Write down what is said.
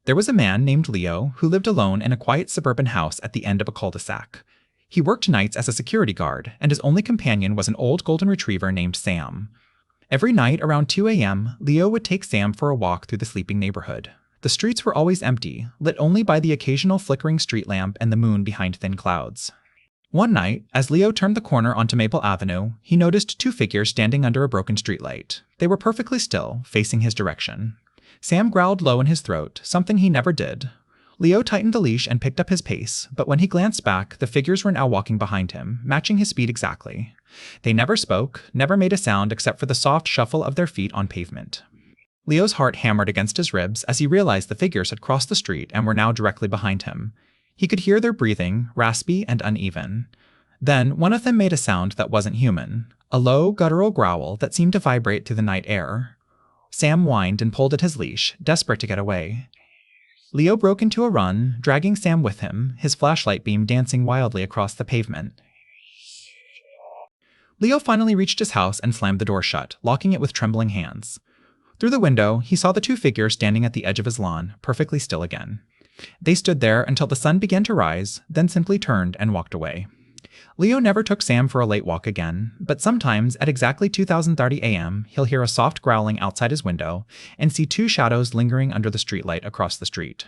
There was a man named Leo who lived alone in a quiet suburban house at the end of a cul-de-sac. He worked nights as a security guard, and his only companion was an old golden retriever named Sam. Every night around 2 a.m., Leo would take Sam for a walk through the sleeping neighborhood. The streets were always empty, lit only by the occasional flickering street lamp and the moon behind thin clouds. One night, as Leo turned the corner onto Maple Avenue, he noticed two figures standing under a broken streetlight. They were perfectly still, facing his direction. Sam growled low in his throat, something he never did. Leo tightened the leash and picked up his pace, but when he glanced back, the figures were now walking behind him, matching his speed exactly. They never spoke, never made a sound except for the soft shuffle of their feet on pavement. Leo's heart hammered against his ribs as he realized the figures had crossed the street and were now directly behind him. He could hear their breathing, raspy and uneven. Then, one of them made a sound that wasn't human, a low, guttural growl that seemed to vibrate through the night air. Sam whined and pulled at his leash, desperate to get away. Leo broke into a run, dragging Sam with him, his flashlight beam dancing wildly across the pavement. Leo finally reached his house and slammed the door shut, locking it with trembling hands. Through the window, he saw the two figures standing at the edge of his lawn, perfectly still again. They stood there until the sun began to rise, then simply turned and walked away. Leo never took Sam for a late walk again, but sometimes at exactly 2030 a.m., he'll hear a soft growling outside his window and see two shadows lingering under the streetlight across the street.